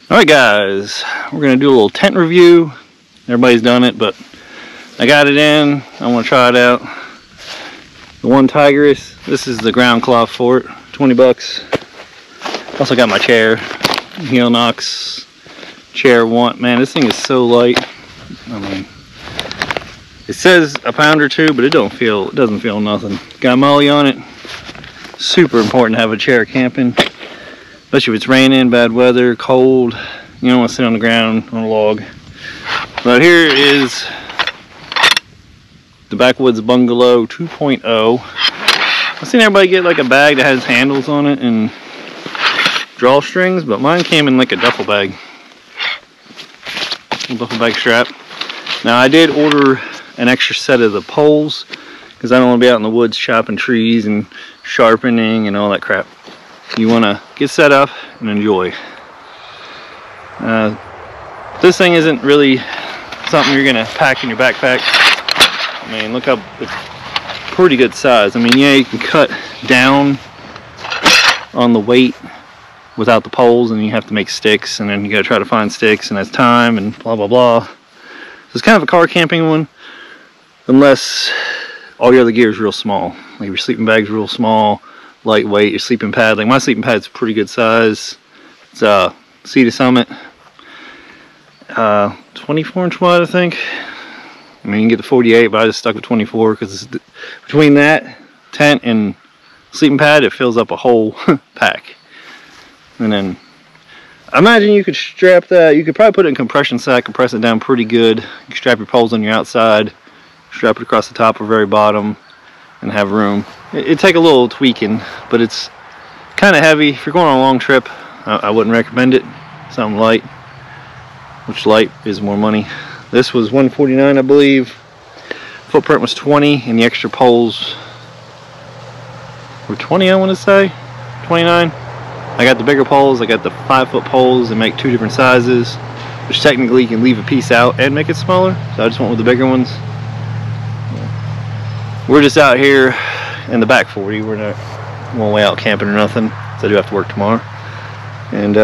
Alright guys, we're going to do a little tent review. Everybody's done it, but I got it in. I want to try it out. The OneTigris. This is the ground cloth for it. 20 bucks. Also got my chair. Heel Knox chair one. Man, this thing is so light. I mean, it says a pound or two, but it doesn't feel nothing. Got Molly on it. Super important to have a chair camping. Especially if it's raining, bad weather, cold. You don't want to sit on the ground on a log. But here is the Backwoods Bungalow 2.0. I've seen everybody get like a bag that has handles on it and drawstrings, but mine came in like a duffel bag. Duffel bag strap. Now I did order an extra set of the poles because I don't want to be out in the woods chopping trees and sharpening and all that crap. You want to get set up and enjoy. This thing isn't really something you're going to pack in your backpack. I mean, look how it's pretty good size. I mean, yeah, you can cut down on the weight without the poles, and you have to make sticks, and then you got to try to find sticks, and that's time and blah blah blah. So it's kind of a car camping one, unless all your other gear is real small. Like your sleeping bag's real small, lightweight. Your sleeping pad, like my sleeping pad's pretty good size. It's Sea to Summit, 24 inch wide, I think. I mean, you can get the 48, but I just stuck with 24 because between that tent and sleeping pad, it fills up a whole pack. And then I imagine you could strap that. You could probably put it in a compression sack, compress it down pretty good. You can strap your poles on your outside, strap it across the top or very bottom, and have room. It'd take a little tweaking, but it's kind of heavy. If you're going on a long trip, I wouldn't recommend it. Something light, which light is more money. This was $149, I believe. Footprint was 20, and the extra poles were 20, I want to say. 29. I got the bigger poles. I got the 5-foot poles that make 2 different sizes, which technically you can leave a piece out and make it smaller. So I just went with the bigger ones. We're just out here in the back 40. We're not one way out camping or nothing, so I do have to work tomorrow. And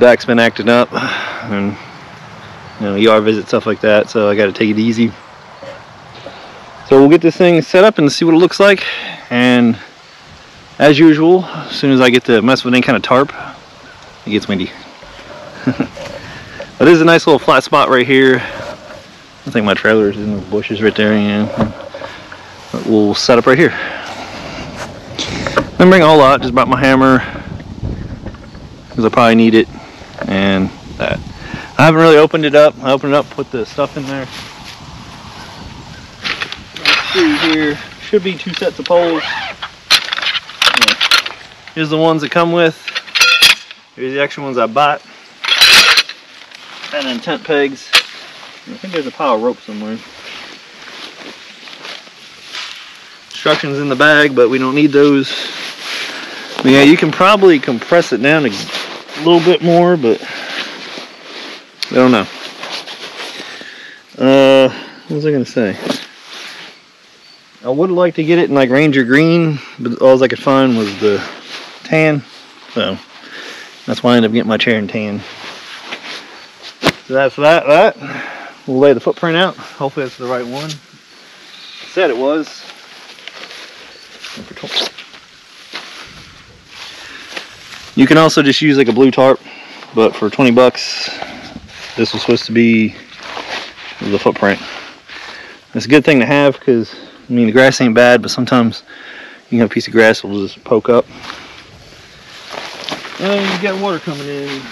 back's been acting up, and you know, yard visit, stuff like that, so I got to take it easy. So we'll get this thing set up and see what it looks like. And as usual, as soon as I get to mess with any kind of tarp, it gets windy. But this is a nice little flat spot right here. I think my trailer is in the bushes right there. Yeah. But we'll set up right here. Didn't bring a whole lot, just brought my hammer because I probably need it, and that. I haven't really opened it up. I opened it up, put the stuff in there. Let's see here. Should be 2 sets of poles. Here's the ones that come with. Here's the extra ones I bought. And then tent pegs. I think there's a pile of rope somewhere. Instructions in the bag, but we don't need those. But yeah, you can probably compress it down a little bit more, but I don't know. What was I gonna say? I would like to get it in like Ranger green, but all I could find was the tan, so that's why I ended up getting my chair in tan. So that's that. We'll lay the footprint out. Hopefully that's the right one. Said it was. You can also just use like a blue tarp, but for 20 bucks, this was supposed to be the footprint. It's a good thing to have because, I mean, the grass ain't bad, but sometimes you can have a piece of grass that will just poke up. And you got water coming in.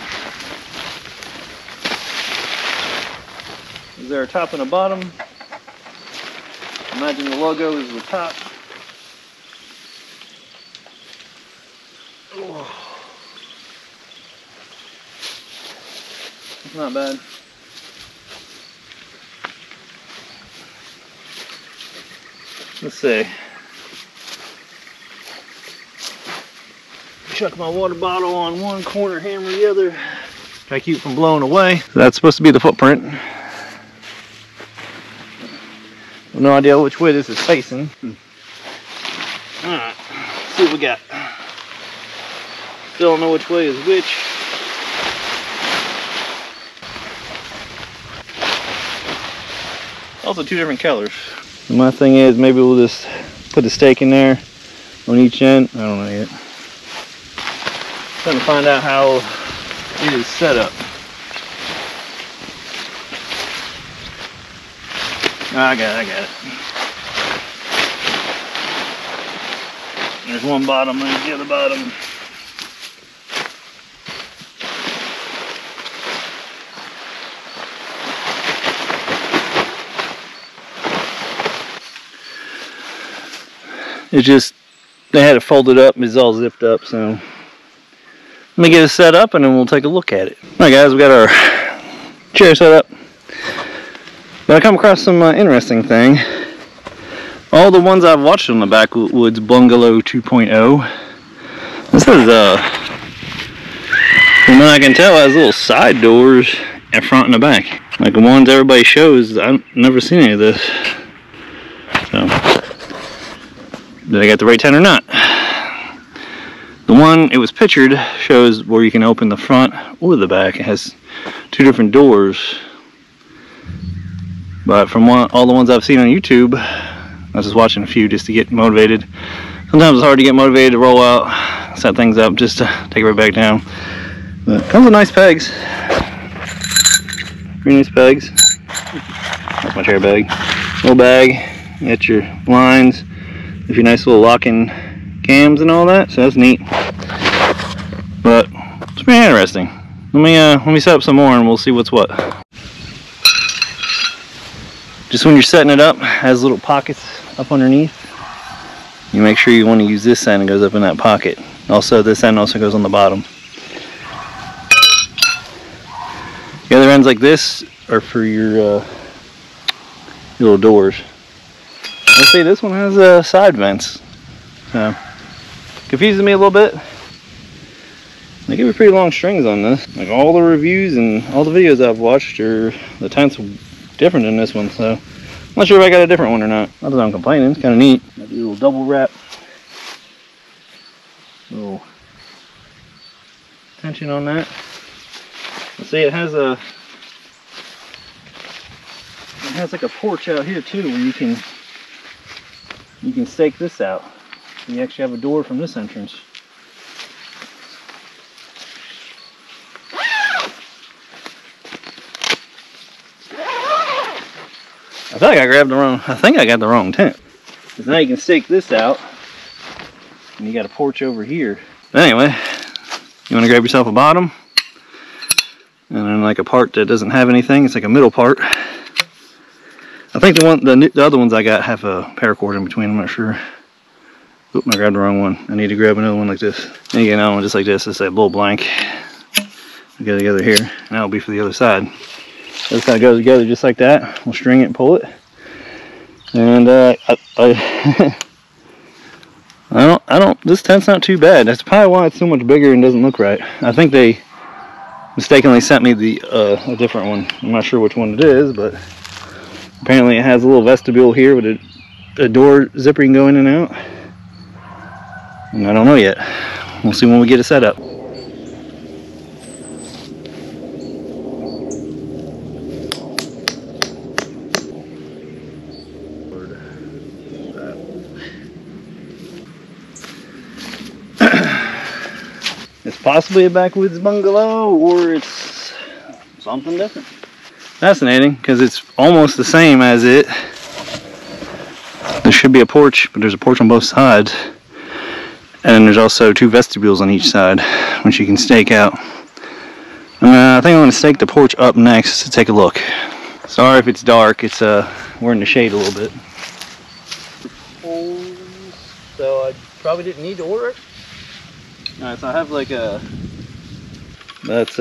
Is there a top and a bottom? Imagine the logo is the top. Oh. It's not bad. Let's see. Chuck my water bottle on one corner, hammer the other. Try to keep it from blowing away. So that's supposed to be the footprint. No idea which way this is facing. Alright, see what we got. Still don't know which way is which. Also 2 different colors. And my thing is, maybe we'll just put the stake in there on each end. I don't know yet. Trying to find out how it is set up. I got it. There's one bottom, there's the other bottom. It's just, they had it folded up, it's all zipped up, so let me get it set up and then we'll take a look at it. Alright guys, we got our chair set up. But I come across some interesting thing. All the ones I've watched on the Backwoods Bungalow 2.0, this is from what I can tell, it has little side doors in front and the back. Like the ones everybody shows, I've never seen any of this. So, did I get the right tent or not? The one it was pictured shows where you can open the front or the back. It has 2 different doors. But from all the ones I've seen on YouTube, I was just watching a few just to get motivated. Sometimes it's hard to get motivated to roll out, set things up just to take it right back down. But it comes with nice pegs. Pretty nice pegs. That's my chair bag. Little bag. You got your blinds. With your nice little locking cams and all that. So that's neat. But it's pretty interesting. Let me set up some more and we'll see what's what. Just when you're setting it up, it has little pockets up underneath. You make sure you want to use this end, it goes up in that pocket. Also, this end also goes on the bottom. The other ends like this are for your little doors. Let's see, this one has side vents. So, confuses me a little bit. They give me pretty long strings on this. Like all the reviews and all the videos I've watched, the tent's different than this one, so I'm not sure if I got a different one or not. Not that I'm complaining, it's kind of neat. Got the little double wrap, little tension on that. Let's see, it has like a porch out here too, where you can stake this out. You actually have a door from this entrance. I think I got the wrong tent. Because now you can stake this out, and you got a porch over here. But anyway, you want to grab yourself a bottom, and then like a part that doesn't have anything. It's like a middle part. I think the other ones I got have a paracord in between. I'm not sure. Oop, I grabbed the wrong one. I need to grab another one like this. And you get another one just like this. It's a little blank. We get it together here, and that'll be for the other side. This kind of goes together just like that. We'll string it and pull it. And this tent's not too bad. That's probably why it's so much bigger and doesn't look right. I think they mistakenly sent me a different one. I'm not sure which one it is, but apparently it has a little vestibule here with a door zipper you can go in and out. And I don't know yet. We'll see when we get it set up. It's possibly a backwoods bungalow, or it's something different. Fascinating, because it's almost the same as it. There should be a porch, but there's a porch on both sides. And there's also 2 vestibules on each side, which you can stake out. I think I'm going to stake the porch up next to take a look. Sorry if it's dark, it's we're in the shade a little bit. So I probably didn't need to order it. Alright, so I have like that's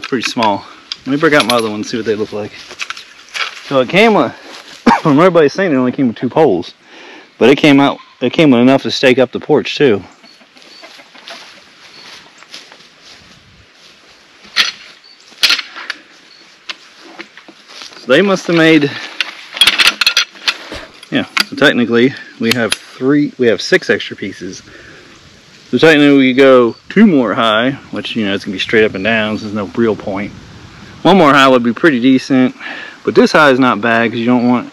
pretty small. Let me break out my other one and see what they look like. So it came with, from what everybody's saying, it only came with 2 poles. But it came with enough to stake up the porch too. So they must have made, yeah, so technically we have 6 extra pieces. So technically we go 2 more high, which, you know, it's gonna be straight up and down, so there's no real point. 1 more high would be pretty decent, But this high is not bad because you don't want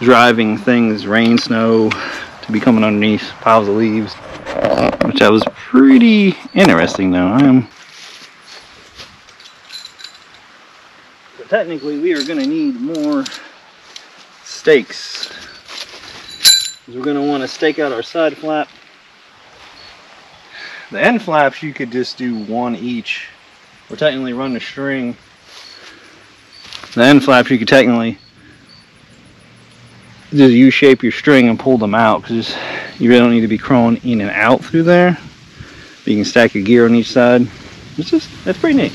driving things, rain, snow, to be coming underneath piles of leaves, which that was pretty interesting though. So technically we are going to need more stakes. We're going to want to stake out our side flap. The end flaps you could just do one each, or technically run the string. The end flaps you could technically just U-shape your string and pull them out, because you really don't need to be crawling in and out through there. But you can stack your gear on each side. That's pretty neat.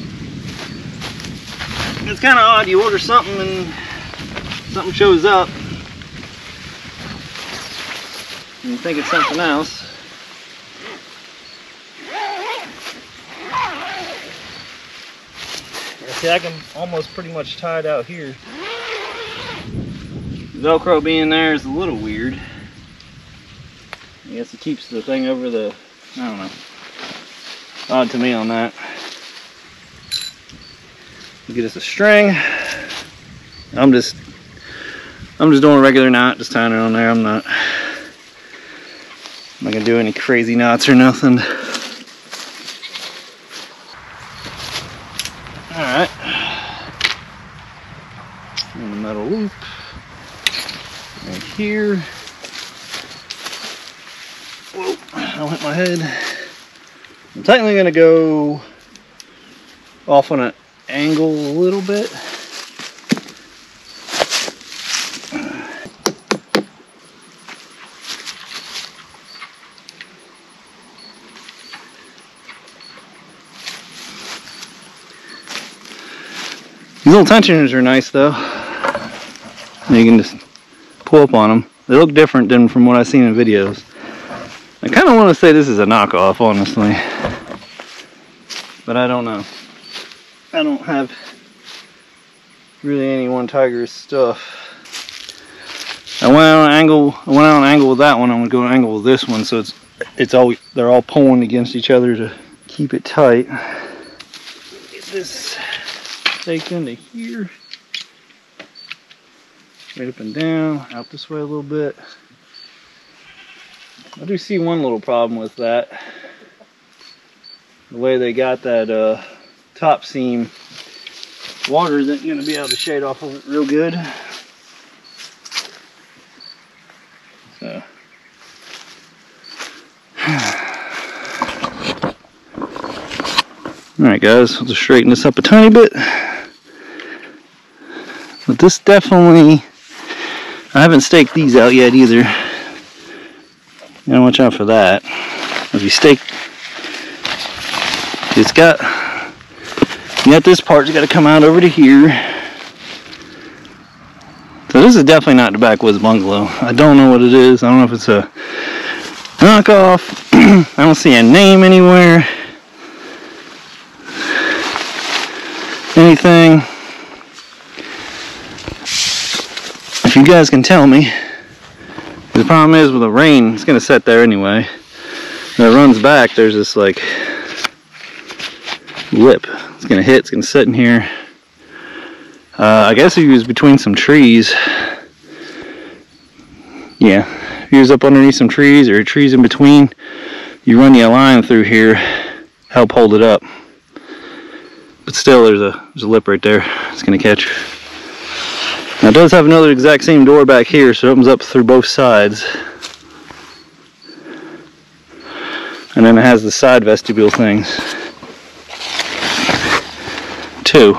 It's kind of odd, you order something and something shows up and you think it's something else. See, I can almost pretty much tie it out here. Velcro being there is a little weird. I guess it keeps the thing over the, I don't know. Odd to me on that. Get us a string. I'm just doing a regular knot, just tying it on there. I'm not gonna do any crazy knots or nothing. Alright. And the metal loop right here. Whoa, I'll hit my head. I'm technically gonna go off on an angle a little bit. These little tensioners are nice though. You can just pull up on them. They look different than from what I've seen in videos. I kind of want to say this is a knockoff, honestly. But I don't know. I don't have really any OneTigris stuff. I went out on an angle with that one. I'm gonna go on an angle with this one, so they're all pulling against each other to keep it tight. Get this stake into here, right up and down, out this way a little bit. I do see one little problem with that. The way they got that top seam, water isn't going to be able to shade off of it real good. So. Alright guys, I'll just straighten this up a tiny bit. But this definitely, I haven't staked these out yet either. You gotta watch out for that. If you stake, you got this part, you gotta come out over to here. So this is definitely not the backwoods bungalow. I don't know what it is. I don't know if it's a knockoff. I don't see a name anywhere. Anything. If you guys can tell me. The problem is with the rain, it's going to set there anyway. When it runs back, there's this like lip. It's going to hit, it's going to sit in here. I guess if you was between some trees. Yeah, if you was up underneath some trees or trees in between, you run your line through here, help hold it up. But still, there's a lip right there. It's going to catch. Now it does have another exact same door back here, so it opens up through both sides. And then it has the side vestibule things too,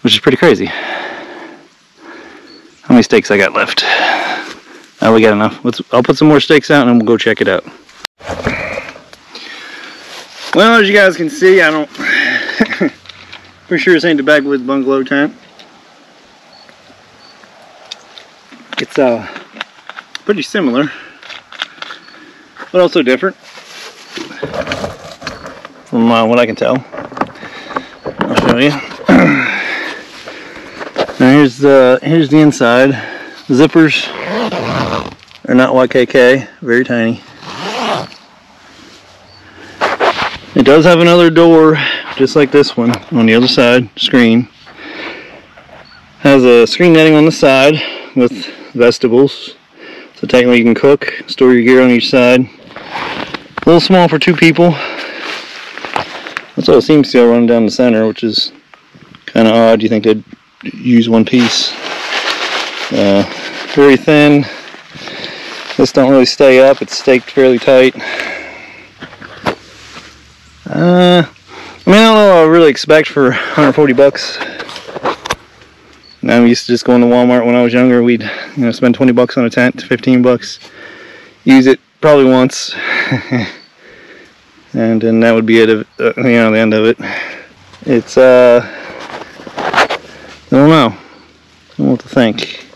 which is pretty crazy. How many stakes I got left? Oh, we got enough. I'll put some more stakes out and then we'll go check it out. Well, as you guys can see, I don't for sure this ain't the backwoods bungalow tent. It's pretty similar, but also different from what I can tell. I'll show you. Now here's the inside. The zippers are not YKK, very tiny. It does have another door, just like this one, on the other side, screen. Has a screen netting on the side with vegetables. So technically you can cook, store your gear on each side. A little small for 2 people. That's all it seems to go running down the center, which is kind of odd. You think they'd use one piece. Very thin. This don't really stay up. It's staked fairly tight. I mean, I don't know what I really expect for 140 bucks. I'm used to just going to Walmart when I was younger. We'd, spend 20 bucks on a tent, 15 bucks. Use it probably once. And then that would be it, the end of it. It's, I don't know. I don't know what to think.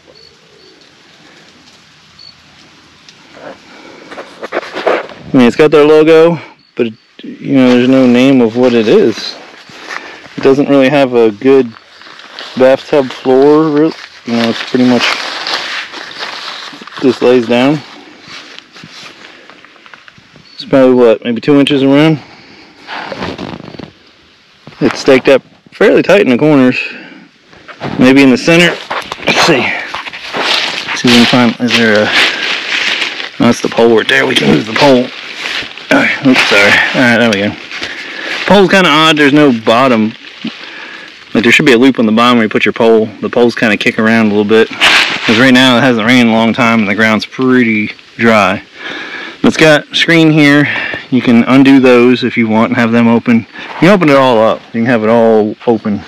I mean, it's got their logo, but there's no name of what it is. It doesn't really have a good bathtub floor, really. It's pretty much just lays down. It's probably what, maybe 2 inches around. It's staked up fairly tight in the corners. Maybe in the center. Let's see. See if we can find. Is there a? Oh, that's the pole right there. We can move the pole. Oops, sorry. Alright, there we go. Pole's kind of odd. There's no bottom. Like, there should be a loop on the bottom where you put your pole. The poles kind of kick around a little bit. Because right now it hasn't rained in a long time and the ground's pretty dry. But it's got a screen here. You can undo those if you want and have them open. You can open it all up. You can have it all open.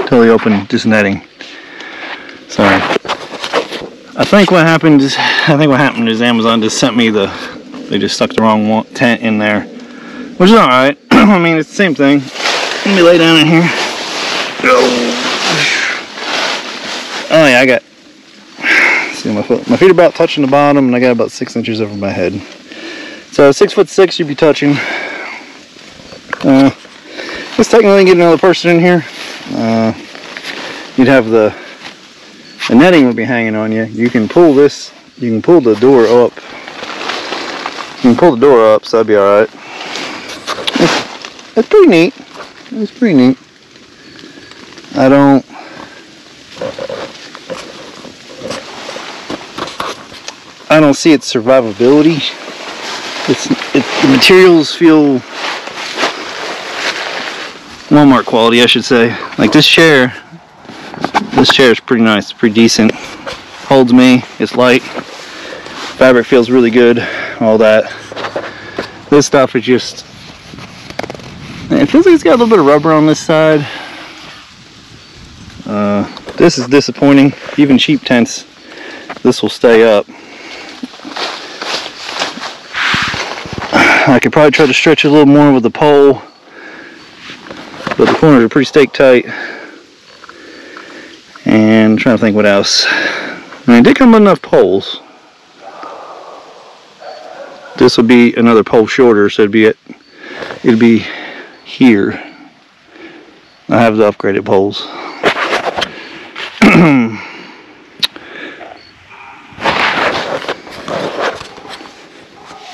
Totally open, just netting. Sorry. I think what happened is Amazon just sent me they just stuck the wrong tent in there, which is alright. I mean, it's the same thing. Let me lay down in here. Oh yeah, I got, see, my feet are about touching the bottom, and I got about 6 inches over my head. So 6'6" you'd be touching. Just technically get another person in here. You'd have the netting would be hanging on you. You can pull this. You can pull the door up. You can pull the door up, so that'd be all right. It's pretty neat. It's pretty neat. I don't see its survivability. The materials feel Walmart quality, I should say. Like this chair is pretty nice, pretty decent. Holds me, it's light. Fabric feels really good, all that. This stuff is just, it feels like it's got a little bit of rubber on this side. This is disappointing. Even cheap tents, this will stay up. I could probably try to stretch it a little more with the pole, but the corners are pretty staked tight. And I'm trying to think what else. I mean, it did come with enough poles. This would be another pole shorter, so it'd be here. I have the upgraded poles.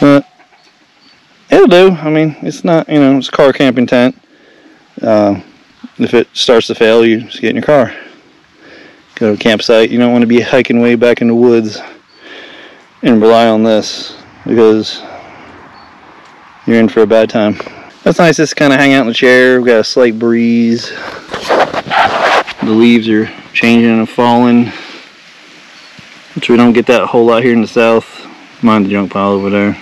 But it'll do. I mean, it's not, it's a car camping tent. If it starts to fail, you just get in your car. Go to a campsite. You don't want to be hiking way back in the woods and rely on this, because you're in for a bad time. That's nice just to kind of hang out in the chair. We've got a slight breeze. The leaves are changing and falling, which we don't get that a whole lot here in the south. Mind the junk pile over there.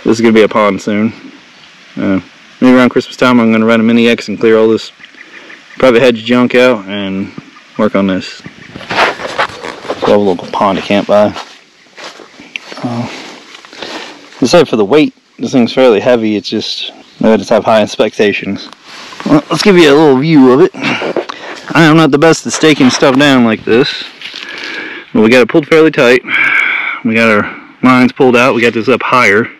This is going to be a pond soon. Maybe around Christmas time I'm going to run a mini X and clear all this private hedge junk out and work on this. So I have a local pond to camp by. Aside for the weight, this thing's fairly heavy. It's just, I just have high expectations. Well, let's give you a little view of it. I am not the best at staking stuff down like this, but we got it pulled fairly tight. We got our lines pulled out. We got this up higher.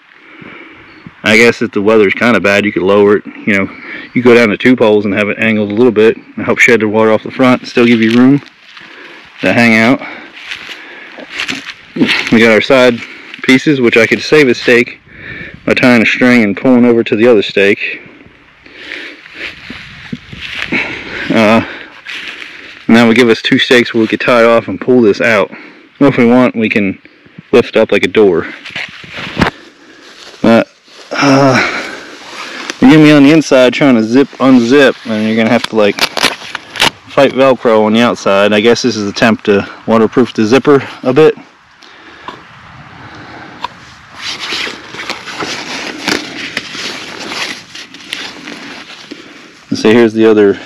I guess if the weather's kind of bad, you could lower it. You go down to 2 poles and have it angled a little bit and help shed the water off the front and still give you room to hang out. We got our side pieces, which I could save a stake by tying a string and pulling over to the other stake. Now we give us 2 stakes where we can tie off and pull this out. Or if we want, we can lift up like a door. But you're gonna be on the inside trying to unzip, and you're gonna have to like fight Velcro on the outside. I guess this is an attempt to waterproof the zipper a bit. And so here's the other.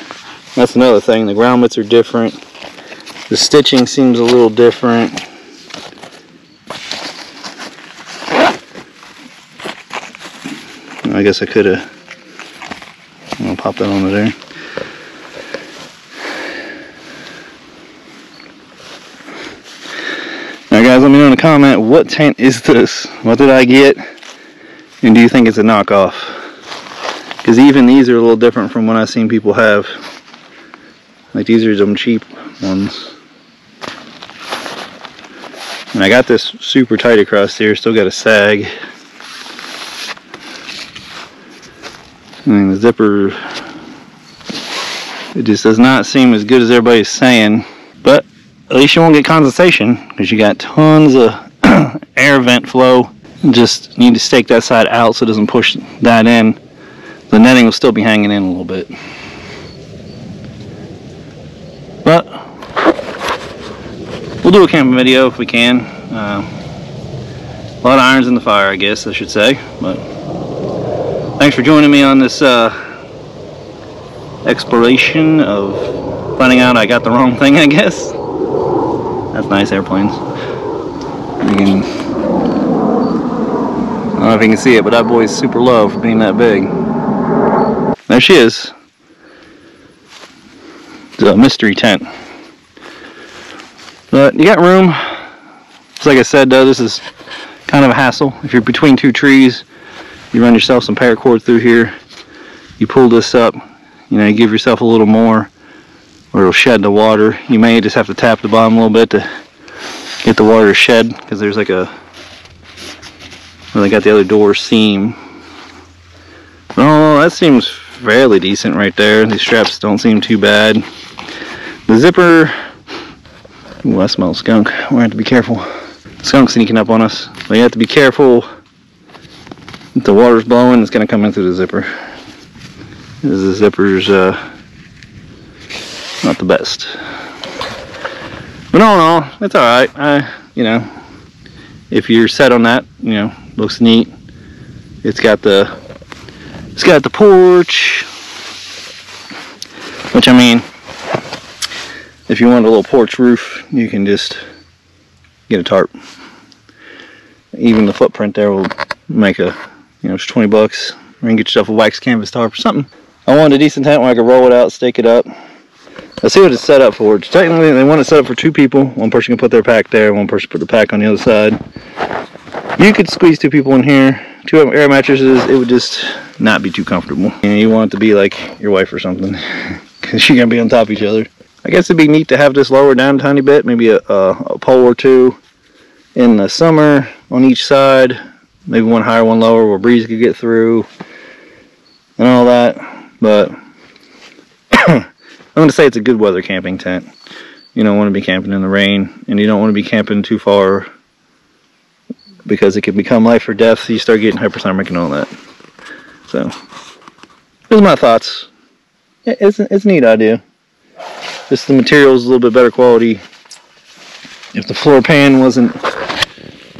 That's another thing. The grommets are different. The stitching seems a little different. I guess I could have. I'll pop that onto there. Now, guys, let me know in the comment, what tent is this? What did I get? And do you think it's a knockoff? Because even these are a little different from what I've seen people have. Like, these are some cheap ones. And I got this super tight across here, still got a sag. And the zipper, it just does not seem as good as everybody's saying. But at least you won't get condensation, because you got tons of air vent flow. You just need to stake that side out so it doesn't push that in. The netting will still be hanging in a little bit. But we'll do a camping video if we can. A lot of irons in the fire, I guess I should say. But thanks for joining me on this exploration of finding out I got the wrong thing, I guess. That's nice, airplanes. You can, I don't know if you can see it, but that boy's super low for being that big. There she is. It's a mystery tent. But you got room. Just like I said though, this is kind of a hassle. If you're between 2 trees, you run yourself some paracord through here. You pull this up, you know, you give yourself a little more, or it'll shed the water. You may just have to tap the bottom a little bit to get the water to shed, because there's like a, well, they got the other door seam. Oh, that seems fairly decent right there. These straps don't seem too bad. The zipper, ooh, I smell skunk. We're gonna have to be careful. Skunk sneaking up on us. But you have to be careful. If the water's blowing, it's gonna come in through the zipper. The zipper's not the best. But all in all, it's alright. You know, if you're set on that, you know, looks neat. It's got the porch, which, I mean, if you want a little porch roof, you can just get a tarp. Even the footprint there will make a, you know, it's 20 bucks. Or you can get yourself a wax canvas tarp or something. I wanted a decent tent where I could roll it out, stake it up. Let's see what it's set up for. Technically, they want it set up for 2 people. One person can put their pack there, one person put the pack on the other side. You could squeeze 2 people in here. 2 air mattresses, it would just not be too comfortable. You know, you want it to be like your wife or something, because you're gonna be on top of each other. I guess it'd be neat to have this lower down a tiny bit, maybe a pole or 2 in the summer on each side, maybe one higher, one lower, where breeze could get through and all that. But I'm gonna say it's a good weather camping tent. You don't want to be camping in the rain, and you don't want to be camping too far, because it can become life or death. So you start getting hyperthermic and all that. So, those are my thoughts. It's a neat idea. Just the material is a little bit better quality. If the floor pan wasn't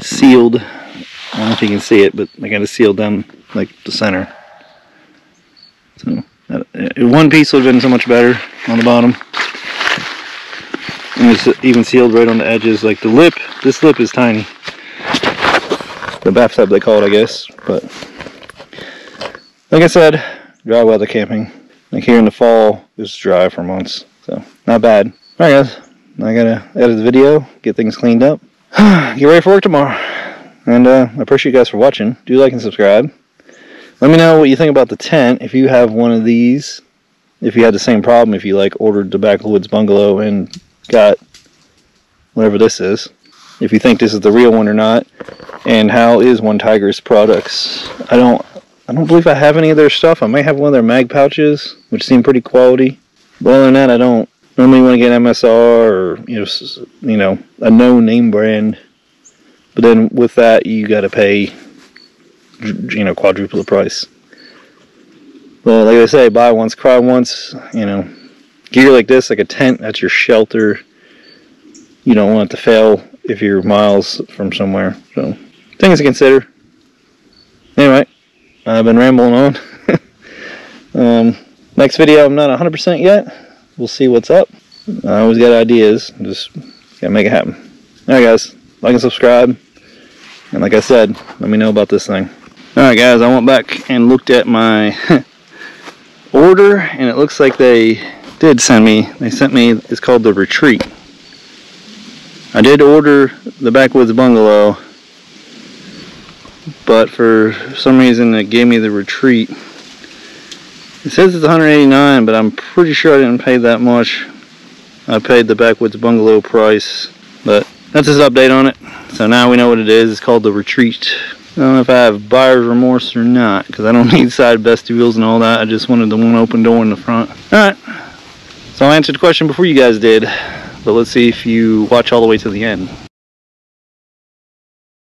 sealed, I don't know if you can see it, but I got it sealed down like the center. So, one piece would have been so much better on the bottom. And it's even sealed right on the edges. Like the lip, this lip is tiny. The bathtub they call it, I guess. But like I said, dry weather camping. Like here in the fall, it's dry for months, so not bad. Alright guys, I gotta edit the video, get things cleaned up, get ready for work tomorrow. And I appreciate you guys for watching. Do like and subscribe. Let me know what you think about the tent. If you have one of these, if you had the same problem, if you like ordered the backwoods bungalow and got whatever this is. If you think this is the real one or not, and how is OneTigris products. I don't believe I have any of their stuff. I might have one of their mag pouches, which seem pretty quality. But other than that, I don't Normally you want to get MSR or you know a known name brand, but then with that you got to pay quadruple the price. But like I say, buy once, cry once. You know, gear like this, like a tent, that's your shelter. You don't want it to fail if you're miles from somewhere. So things to consider. Anyway, I've been rambling on. Next video, I'm not 100% yet. We'll see what's up. I always got ideas. Just gotta make it happen. Alright guys, like and subscribe. And like I said, let me know about this thing. Alright guys, I went back and looked at my order, and it looks like they sent me, it's called the Retreat. I did order the Backwoods Bungalow, but for some reason it gave me the Retreat. It says it's $189, but I'm pretty sure I didn't pay that much. I paid the Backwoods Bungalow price, but that's his update on it. So now we know what it is. It's called the Retreat. I don't know if I have buyer's remorse or not, because I don't need side vestibules and all that. I just wanted the one open door in the front. Alright, so I answered the question before you guys did, but let's see if you watch all the way to the end.